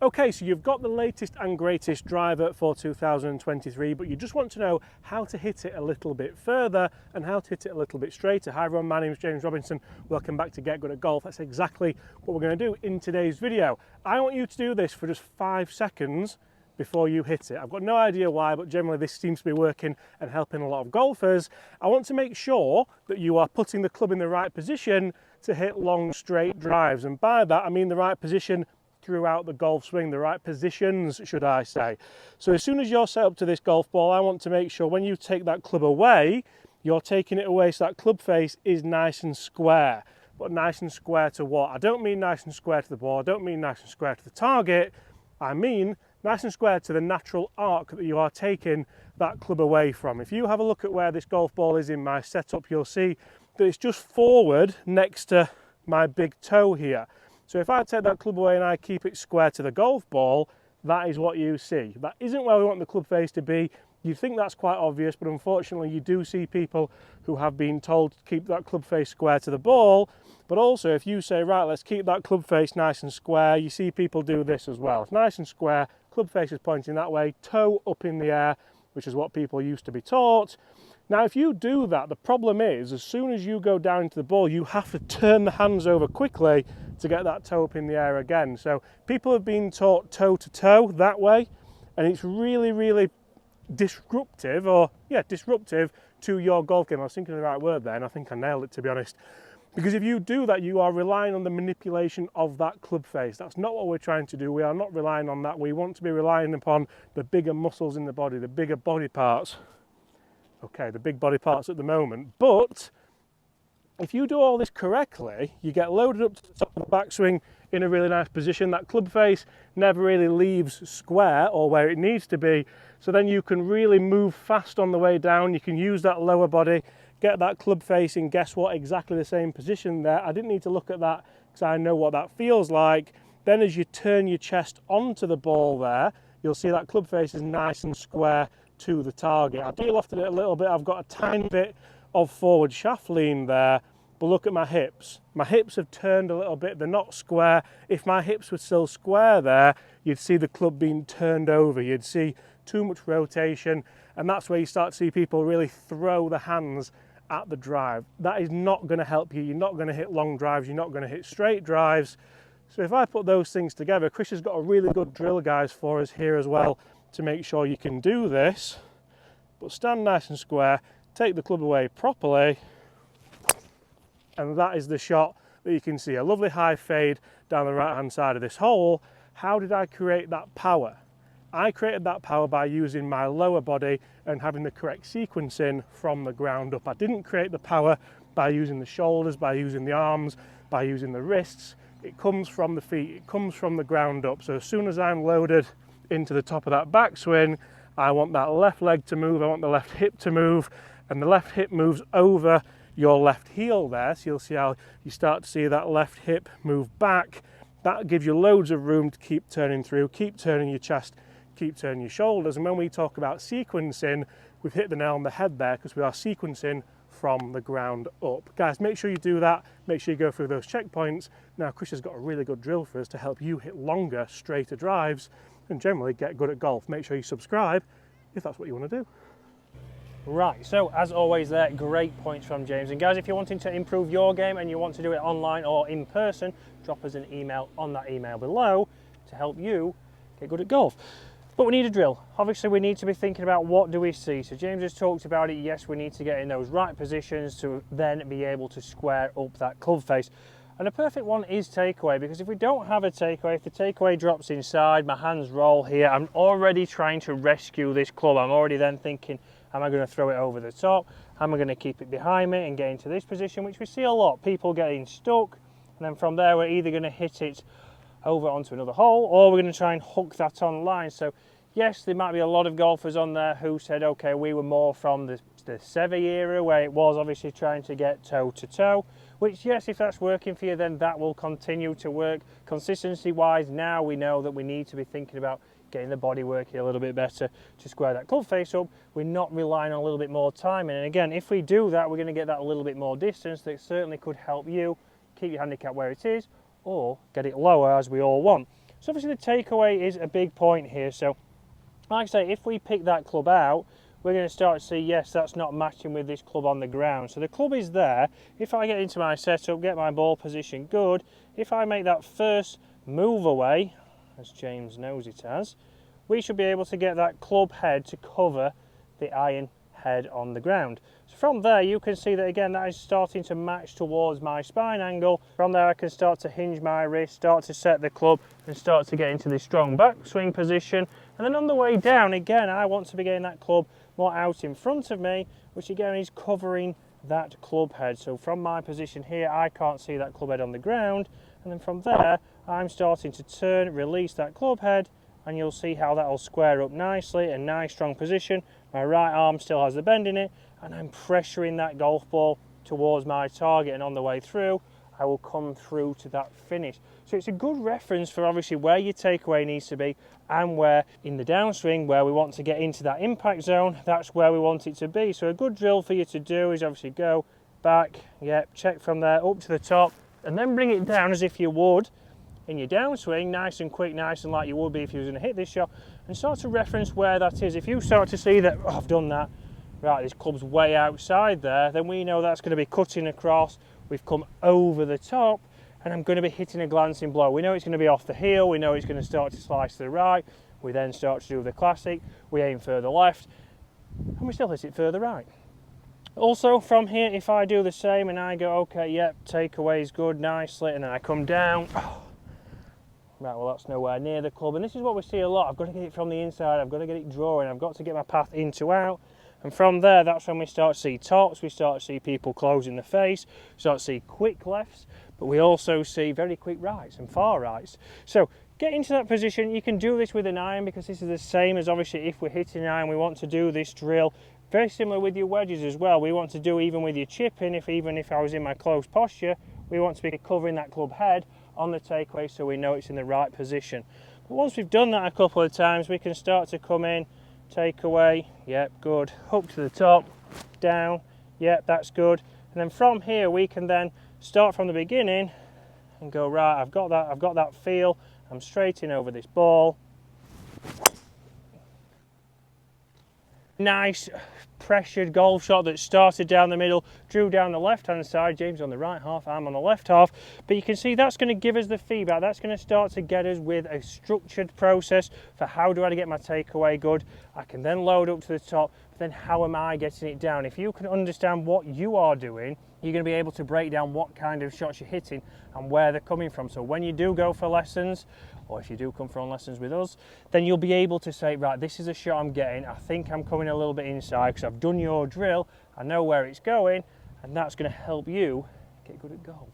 Okay, so you've got the latest and greatest driver for 2023, but you just want to know how to hit it a little bit further and how to hit it a little bit straighter. Hi everyone, my name is James Robinson. Welcome back to Get Good at Golf. That's exactly what we're going to do in today's video. I want you to do this for just 5 seconds before you hit it. I've got no idea why, but generally this seems to be working and helping a lot of golfers. I want to make sure that you are putting the club in the right position to hit long straight drives, and by that I mean the right position throughout the golf swing, the right positions, should I say. So as soon as you're set up to this golf ball, I want to make sure when you take that club away, you're taking it away so that club face is nice and square. But nice and square to what? I don't mean nice and square to the ball, I don't mean nice and square to the target, I mean nice and square to the natural arc that you are taking that club away from. If you have a look at where this golf ball is in my setup, you'll see that it's just forward next to my big toe here. So if I take that club away and I keep it square to the golf ball, that is what you see. That isn't where we want the club face to be. You'd think that's quite obvious, but unfortunately you do see people who have been told to keep that club face square to the ball. But also if you say, right, let's keep that club face nice and square, you see people do this as well. It's nice and square, club face is pointing that way, toe up in the air, which is what people used to be taught. Now if you do that, the problem is as soon as you go down into the ball, you have to turn the hands over quickly to get that toe up in the air again. So people have been taught toe to toe that way, and it's really disruptive to your golf game. I was thinking of the right word there and I think I nailed it, to be honest. Because if you do that, you are relying on the manipulation of that club face. That's not what we're trying to do. We are not relying on that. We want to be relying upon the bigger muscles in the body, the bigger body parts. Okay, the big body parts at the moment, but if you do all this correctly, you get loaded up to the top of the backswing in a really nice position. That club face never really leaves square or where it needs to be, so then you can really move fast on the way down. You can use that lower body, get that club face in, guess what, exactly the same position there. I didn't need to look at that because I know what that feels like. Then as you turn your chest onto the ball there, you'll see that club face is nice and square to the target. I de-lofted it a little bit. I've got a tiny bit of forward shaft lean there, but look at my hips. My hips have turned a little bit, they're not square. If my hips were still square there, you'd see the club being turned over, you'd see too much rotation, and that's where you start to see people really throw the hands at the drive. That is not going to help you. You're not going to hit long drives, you're not going to hit straight drives. So if I put those things together, Chris has got a really good drill, guys, for us here as well to make sure you can do this. But stand nice and square, take the club away properly, and that is the shot that you can see. A lovely high fade down the right hand side of this hole. How did I create that power? I created that power by using my lower body and having the correct sequencing from the ground up. I didn't create the power by using the shoulders, by using the arms, by using the wrists. It comes from the feet, it comes from the ground up. So as soon as I'm loaded into the top of that backswing, I want that left leg to move, I want the left hip to move, and the left hip moves over your left heel there, so you'll see how you start to see that left hip move back. That gives you loads of room to keep turning through, keep turning your chest, keep turning your shoulders. And when we talk about sequencing, we've hit the nail on the head there because we are sequencing from the ground up. Guys, make sure you do that, make sure you go through those checkpoints. Now Chris has got a really good drill for us to help you hit longer, straighter drives and generally get good at golf. Make sure you subscribe if that's what you want to do. Right, so as always there, great points from James. And guys, if you're wanting to improve your game and you want to do it online or in person, drop us an email on that email below to help you get good at golf. But we need a drill. Obviously we need to be thinking about what do we see. So James has talked about it. Yes, we need to get in those right positions to then be able to square up that club face. And a perfect one is takeaway, because if we don't have a takeaway, if the takeaway drops inside, my hands roll here, I'm already trying to rescue this club. I'm already then thinking, am I going to throw it over the top? Am I going to keep it behind me and get into this position, which we see a lot, people getting stuck, and then from there we're either going to hit it over onto another hole or we're going to try and hook that on line. So yes, there might be a lot of golfers on there who said, okay, we were more from the Seve era where it was obviously trying to get toe to toe, which yes, if that's working for you, then that will continue to work. Consistency wise, now we know that we need to be thinking about getting the body working a little bit better to square that club face up. We're not relying on a little bit more timing, and again, if we do that, we're going to get that a little bit more distance. That certainly could help you keep your handicap where it is or get it lower, as we all want. So obviously the takeaway is a big point here. So like I say, if we pick that club out, we're going to start to see, yes, that's not matching with this club on the ground. So the club is there. If I get into my setup, get my ball position good, if I make that first move away, as James knows it as, we should be able to get that club head to cover the iron head on the ground. So from there you can see that again that is starting to match towards my spine angle. From there I can start to hinge my wrist, start to set the club and start to get into this strong backswing position. And then on the way down again I want to be getting that club more out in front of me, which again is covering that club head. So from my position here I can't see that club head on the ground, and then from there I'm starting to turn, release that club head, and you'll see how that'll square up nicely, a nice strong position. My right arm still has the bend in it, and I'm pressuring that golf ball towards my target, and on the way through I will come through to that finish. So it's a good reference for obviously where your takeaway needs to be, and where in the downswing where we want to get into that impact zone, that's where we want it to be. So a good drill for you to do is obviously go back, check from there up to the top, and then bring it down as if you would in your downswing, nice and quick, nice and like you would be if you was going to hit this shot, and start to reference where that is. If you start to see that, oh, I've done that, right, this club's way outside there, then we know that's going to be cutting across, we've come over the top, and I'm going to be hitting a glancing blow. We know it's going to be off the heel, we know it's going to start to slice to the right, we then start to do the classic, we aim further left, and we still hit it further right. Also from here, if I do the same and I go, okay, yep, takeaway is good, nicely, and then I come down, right, well that's nowhere near the club, and this is what we see a lot. I've got to get it from the inside, I've got to get it drawing, I've got to get my path into out, and from there that's when we start to see tops, we start to see people closing the face, we start to see quick lefts, but we also see very quick rights and far rights. So get into that position. You can do this with an iron because this is the same as obviously if we're hitting an iron, we want to do this drill. Very similar with your wedges as well. We want to do even with your chipping, even if I was in my closed posture, we want to be covering that club head on the takeaway so we know it's in the right position. But once we've done that a couple of times, we can start to come in, takeaway, yep, good, up to the top, down, yep, that's good. And then from here we can then start from the beginning and go, right, I've got that feel, I'm straighting over this ball. Nice pressured golf shot that started down the middle, drew down the left hand side, James on the right half, I'm on the left half, but you can see that's going to give us the feedback, that's going to start to get us with a structured process for how do I get my takeaway good. I can then load up to the top, but then how am I getting it down? If you can understand what you are doing, you're going to be able to break down what kind of shots you're hitting and where they're coming from. So when you do go for lessons, or if you do come for on lessons with us, then you'll be able to say, right, this is a shot I'm getting, I think I'm coming a little bit inside because I've done your drill, I know where it's going, and that's going to help you get good at golf.